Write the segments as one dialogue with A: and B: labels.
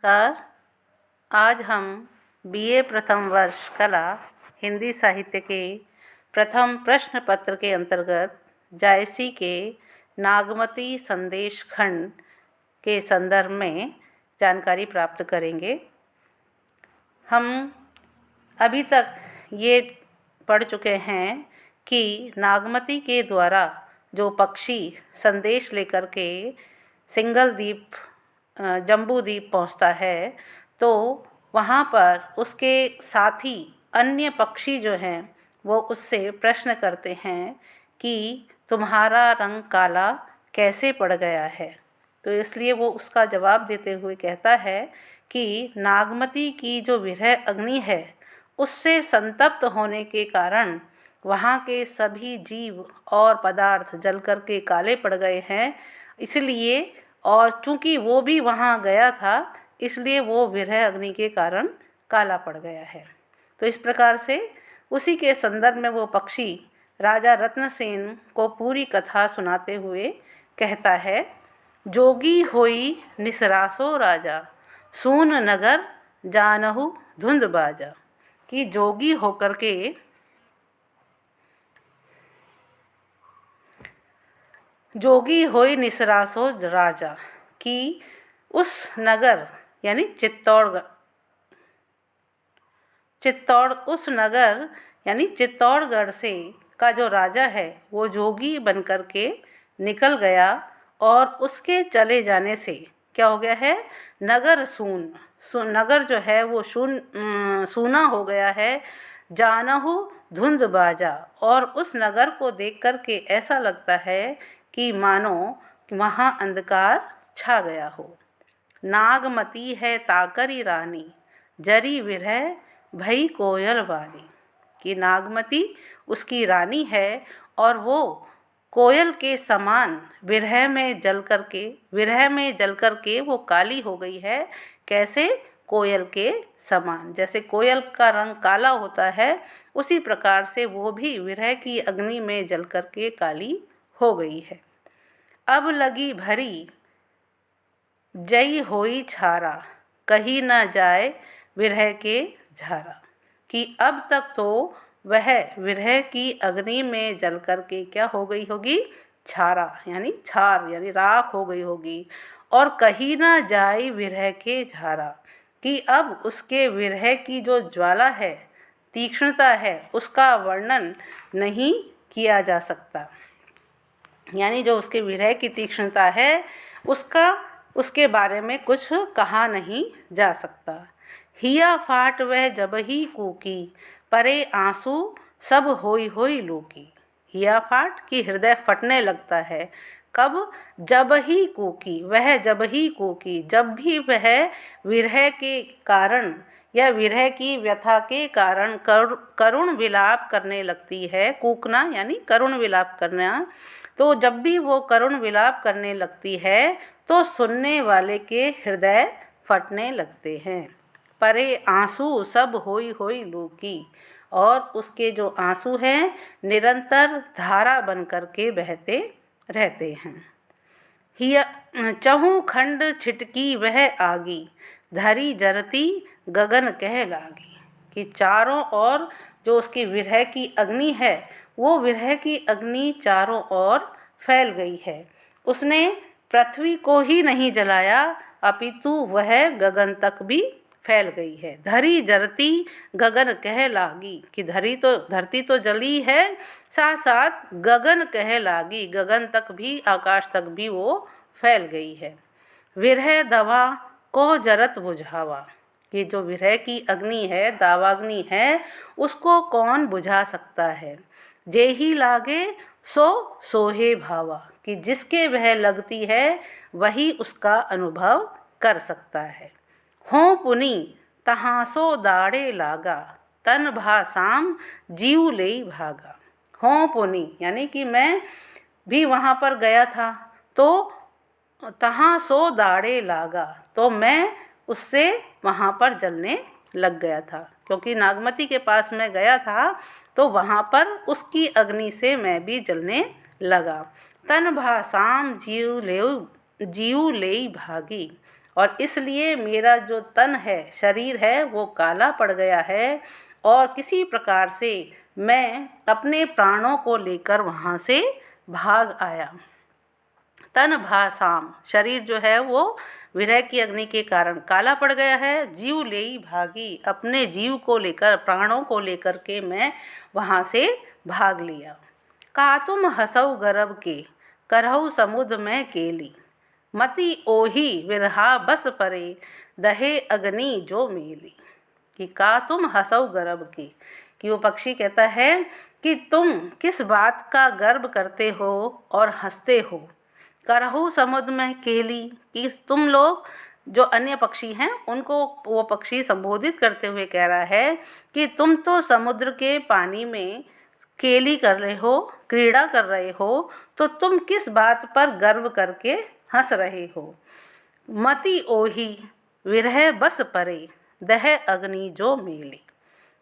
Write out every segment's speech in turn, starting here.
A: नमस्कार। आज हम बीए प्रथम वर्ष कला हिंदी साहित्य के प्रथम प्रश्न पत्र के अंतर्गत जायसी के नागमती संदेश खंड के संदर्भ में जानकारी प्राप्त करेंगे। हम अभी तक ये पढ़ चुके हैं कि नागमती के द्वारा जो पक्षी संदेश लेकर के सिंगल द्वीप जम्बू द्वीप पहुंचता है तो वहाँ पर उसके साथी अन्य पक्षी जो हैं वो उससे प्रश्न करते हैं कि तुम्हारा रंग काला कैसे पड़ गया है। तो इसलिए वो उसका जवाब देते हुए कहता है कि नागमती की जो विरह अग्नि है उससे संतप्त होने के कारण वहाँ के सभी जीव और पदार्थ जल कर के काले पड़ गए हैं। इसलिए और चूँकि वो भी वहाँ गया था इसलिए वो विरह अग्नि के कारण काला पड़ गया है। तो इस प्रकार से उसी के संदर्भ में वो पक्षी राजा रत्नसेन को पूरी कथा सुनाते हुए कहता है, जोगी होई निसरासो राजा सून नगर जानहु धुंध बाजा। कि जोगी होकर के जोगी होई निसरासो राजा कि उस नगर यानी चित्तौड़गढ़ से का जो राजा है वो जोगी बनकर के निकल गया और उसके चले जाने से क्या हो गया है, नगर नगर जो है वो सूना हो गया है। जानहु धुंध बाजा, और उस नगर को देख कर के ऐसा लगता है कि मानो वहाँ अंधकार छा गया हो। नागमती है ताकरी रानी जरी विरह भई कोयल वाली। कि नागमती उसकी रानी है और वो कोयल के समान विरह में जल करके वो काली हो गई है। कैसे? कोयल के समान। जैसे कोयल का रंग काला होता है उसी प्रकार से वो भी विरह की अग्नि में जल करके काली हो गई है। अब लगी भरी जई होई छारा कहीं न जाए विरह के झारा। कि अब तक तो वह विरह की अग्नि में जल करके क्या हो गई होगी, छारा यानी छार यानी राख हो गई होगी, और कहीं न जाए विरह के झारा। कि अब उसके विरह की जो ज्वाला है, तीक्ष्णता है, उसका वर्णन नहीं किया जा सकता। यानी जो उसके विरह की तीक्ष्णता है उसके बारे में कुछ कहा नहीं जा सकता। हिया फाट वह जब ही कूकी परे आंसू सब होई होई लूकी। हिया फाट की हृदय फटने लगता है। कब? जब ही कूकी, वह जब ही कूकी, जब भी वह विरह के कारण या विरह की व्यथा के कारण करुण विलाप करने लगती है। कूकना यानी करुण विलाप करना। तो जब भी वो करुण विलाप करने लगती है तो सुनने वाले के हृदय फटने लगते हैं। परे आंसू सब होई होई लूकी, और उसके जो आंसू हैं निरंतर धारा बन कर के बहते रहते हैं। हिया चहु खंड छिटकी वह आगी धरी जरती गगन कह लागी। कि चारों ओर जो उसकी विरह की अग्नि है वो विरह की अग्नि चारों ओर फैल गई है। उसने पृथ्वी को ही नहीं जलाया अपितु वह गगन तक भी फैल गई है। धरी जरती गगन कह लागी। कि धरती तो जली है, साथ साथ गगन कह लागी, गगन तक भी, आकाश तक भी वो फैल गई है। विरह दवा को जरत बुझावा। कि जो विरह की अग्नि है, दावाग्नि है, उसको कौन बुझा सकता है। जे ही लागे सो सोहे भावा। कि जिसके वह लगती है वही उसका अनुभव कर सकता है। हों पुनि तहाँ सो दाड़े लागा तन भासाम जीव ले भागा। हों पुनि यानी कि मैं भी वहाँ पर गया था तो तहाँ सो दाड़े लागा, तो मैं उससे वहाँ पर जलने लग गया था। क्योंकि नागमती के पास मैं गया था तो वहाँ पर उसकी अग्नि से मैं भी जलने लगा। तन भासाम जीव ले भागी, और इसलिए मेरा जो तन है, शरीर है, वो काला पड़ गया है और किसी प्रकार से मैं अपने प्राणों को लेकर वहाँ से भाग आया। तन भासाम, शरीर जो है वो विरह की अग्नि के कारण काला पड़ गया है। जीव लेई भागी, अपने जीव को लेकर, प्राणों को लेकर के मैं वहाँ से भाग लिया। का तुम हसऊ गर्भ के, करहु समुद्र में केली, मति ओही विरहा बस परे, दहे अग्नि जो मेली। कि का तुम हसऊ गर्भ की, कि वो पक्षी कहता है कि तुम किस बात का गर्व करते हो और हंसते हो। करहु समुद्र में केली, कि तुम लोग जो अन्य पक्षी हैं उनको वो पक्षी संबोधित करते हुए कह रहा है कि तुम तो समुद्र के पानी में केली कर रहे हो, क्रीड़ा कर रहे हो, तो तुम किस बात पर गर्व करके हंस रहे हो। मति ओही विरह बस परे, दह अग्नि जो मेली।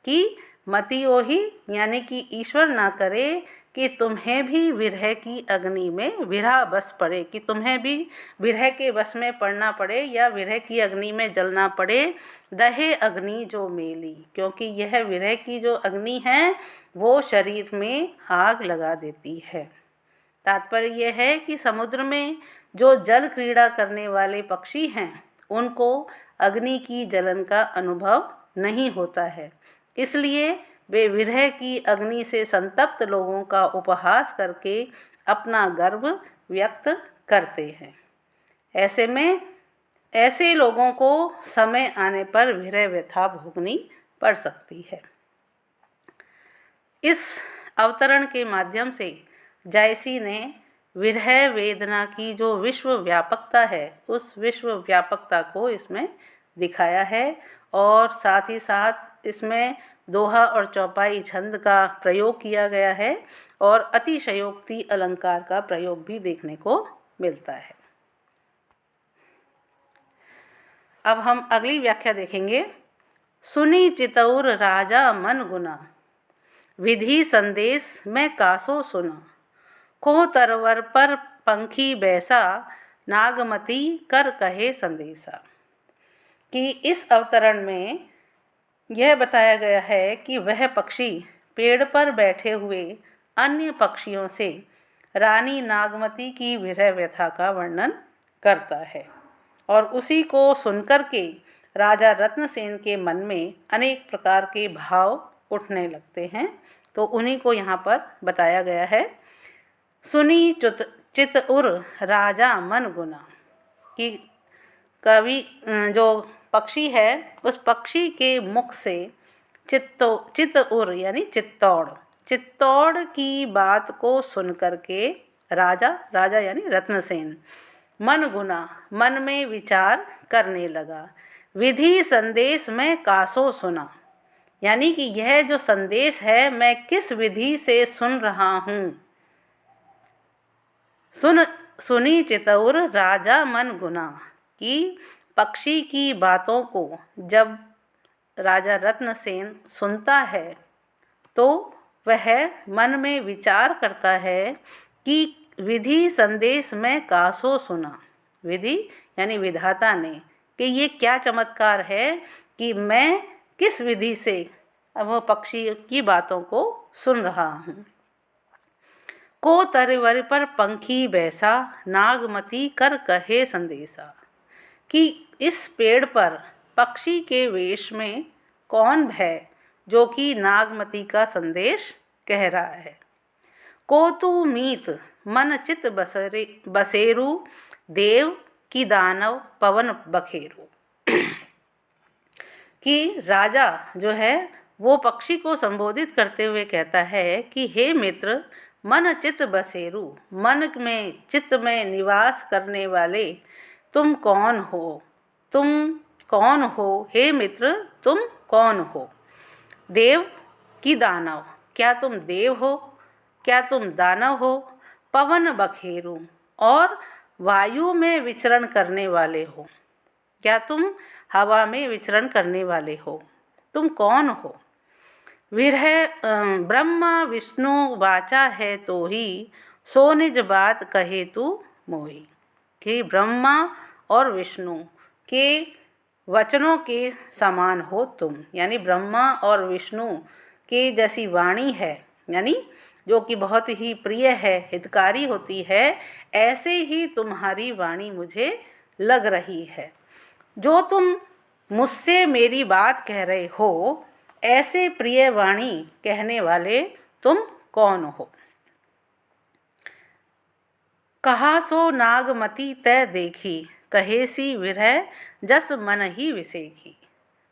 A: कि मति ओही यानी कि ईश्वर ना करे कि तुम्हें भी विरह की अग्नि में विरह बस पड़े, कि तुम्हें भी विरह के बस में पड़ना पड़े या विरह की अग्नि में जलना पड़े। दहे अग्नि जो मेली, क्योंकि यह विरह की जो अग्नि है वो शरीर में आग लगा देती है। तात्पर्य यह है कि समुद्र में जो जल क्रीड़ा करने वाले पक्षी हैं उनको अग्नि की जलन का अनुभव नहीं होता है, इसलिए वे विरह की अग्नि से संतप्त लोगों का उपहास करके अपना गर्व व्यक्त करते हैं। ऐसे में ऐसे लोगों को समय आने पर विरह व्यथा भोगनी पड़ सकती है। इस अवतरण के माध्यम से जायसी ने विरह वेदना की जो विश्व व्यापकता है उस विश्व व्यापकता को इसमें दिखाया है और साथ ही साथ इसमें दोहा और चौपाई छंद का प्रयोग किया गया है और अतिशयोक्ति अलंकार का प्रयोग भी देखने को मिलता है। अब हम अगली व्याख्या देखेंगे। सुनी चितौर राजा मन गुना, विधि संदेश मैं कासो सुना, को तरवर पर पंखी बैसा, नागमती कर कहे संदेशा। कि इस अवतरण में यह बताया गया है कि वह पक्षी पेड़ पर बैठे हुए अन्य पक्षियों से रानी नागमती की विरह व्यथा का वर्णन करता है और उसी को सुनकर के राजा रत्नसेन के मन में अनेक प्रकार के भाव उठने लगते हैं। तो उन्हीं को यहाँ पर बताया गया है। सुनी चितउर राजा मन गुना, कि कवि जो पक्षी है उस पक्षी के मुख से चितउर यानी चित्तौड़ की बात को सुन करके राजा यानी रत्नसेन मन गुना, मन में विचार करने लगा। विधि संदेश में कासो सुना, यानी कि यह जो संदेश है मैं किस विधि से सुन रहा हूँ। सुनी चितौर राजा मन गुना, कि पक्षी की बातों को जब राजा रत्नसेन सुनता है तो वह मन में विचार करता है कि विधि संदेश में कासो सुना, विधि यानी विधाता ने, कि ये क्या चमत्कार है कि मैं किस विधि से वो पक्षी की बातों को सुन रहा हूँ। को तरवर पर पंखी बैसा, नागमती कर कहे संदेशा, कि इस पेड़ पर पक्षी के वेश में कौन है जो कि नागमती का संदेश कह रहा है। को तू मीत मन चित बसेरू, देव की दानव पवन बखेरू। कि राजा जो है वो पक्षी को संबोधित करते हुए कहता है कि हे मित्र, मन चित बसेरू, मन में चित्त में निवास करने वाले तुम कौन हो, तुम कौन हो, हे मित्र तुम कौन हो। देव की दानव, क्या तुम देव हो, क्या तुम दानव हो। पवन बखेरू, और वायु में विचरण करने वाले हो, क्या तुम हवा में विचरण करने वाले हो, तुम कौन हो। विरह ब्रह्मा विष्णु वाचा है तो ही, सो निज बात कहे तू मोही। कि ब्रह्मा और विष्णु के वचनों के समान हो तुम, यानी ब्रह्मा और विष्णु के जैसी वाणी है, यानी जो कि बहुत ही प्रिय है, हितकारी होती है, ऐसे ही तुम्हारी वाणी मुझे लग रही है। जो तुम मुझसे मेरी बात कह रहे हो, ऐसे प्रिय वाणी कहने वाले तुम कौन हो? कहा सो नागमती तै देखी, कहे सी विरह जस मन ही विसेखी।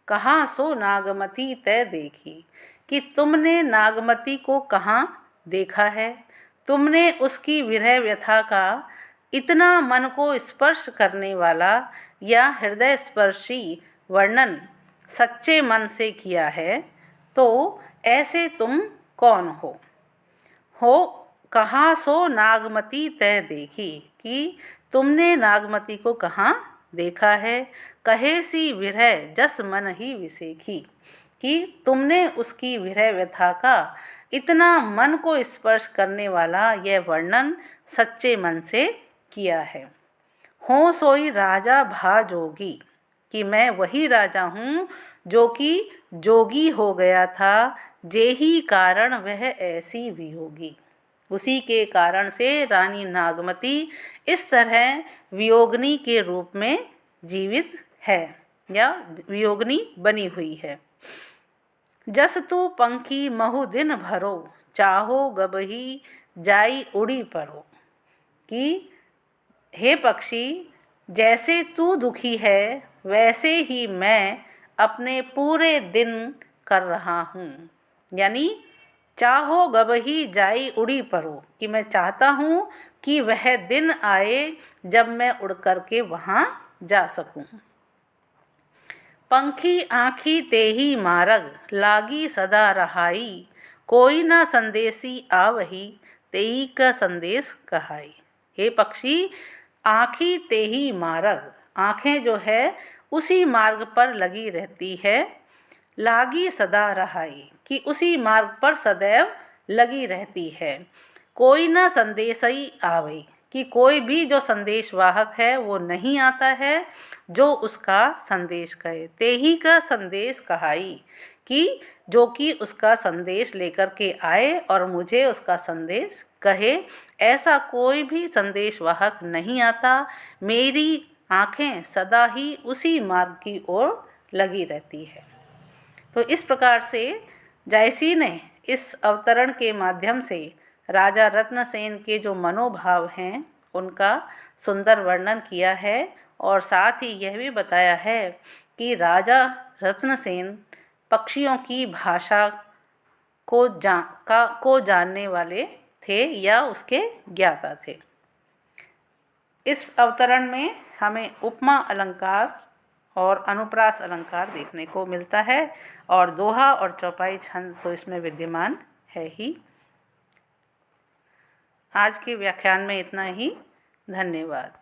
A: कहा सो नागमती तै देखी, कि तुमने नागमती को कहाँ देखा है? तुमने उसकी विरह व्यथा का इतना मन को स्पर्श करने वाला या हृदय स्पर्शी वर्णन सच्चे मन से किया है, तो ऐसे तुम कौन हो? कहाँ सो नागमती तै देखी, कि तुमने नागमती को कहाँ देखा है? कहे सी विरह जस मन ही विसेखी, कि तुमने उसकी विरह व्यथा का इतना मन को स्पर्श करने वाला यह वर्णन सच्चे मन से किया है। हो सोई राजा भा जोगी, कि मैं वही राजा हूँ जो कि जोगी हो गया था, जेही कारण वह ऐसी भी होगी। उसी के कारण से रानी नागमती इस तरह वियोगिनी के रूप में जीवित है या वियोगिनी बनी हुई है। जस तू पंखी महु दिन भरो, चाहो गबही जाई उड़ी परो, कि हे पक्षी, जैसे तू दुखी है वैसे ही मैं अपने पूरे दिन कर रहा हूँ। यानी चाहो गबही जाई उड़ी परो, कि मैं चाहता हूँ कि वह दिन आए जब मैं उड़ कर के वहाँ जा सकूँ। पंखी आँखी तेही मारग, लागी सदा रहाई, कोई न संदेशी आवही, तेई का संदेश कहाई। हे पक्षी, आँखी तेही मार्ग, आँखें जो है उसी मार्ग पर लगी रहती है। लागी सदा रहाई, कि उसी मार्ग पर सदैव लगी रहती है। कोई ना संदेशई आवे, कि कोई भी जो संदेशवाहक है वो नहीं आता है जो उसका संदेश कहे। तेही का संदेश कहाई, कि जो कि उसका संदेश लेकर के आए और मुझे उसका संदेश कहे। ऐसा कोई भी संदेशवाहक नहीं आता। मेरी आँखें सदा ही उसी मार्ग की ओर लगी रहती है। तो इस प्रकार से जायसी ने इस अवतरण के माध्यम से राजा रत्नसेन के जो मनोभाव हैं उनका सुंदर वर्णन किया है और साथ ही यह भी बताया है कि राजा रत्नसेन पक्षियों की भाषा को जानने वाले थे या उसके ज्ञाता थे। इस अवतरण में हमें उपमा अलंकार और अनुप्रास अलंकार देखने को मिलता है और दोहा और चौपाई छंद तो इसमें विद्यमान है ही। आज के व्याख्यान में इतना ही। धन्यवाद।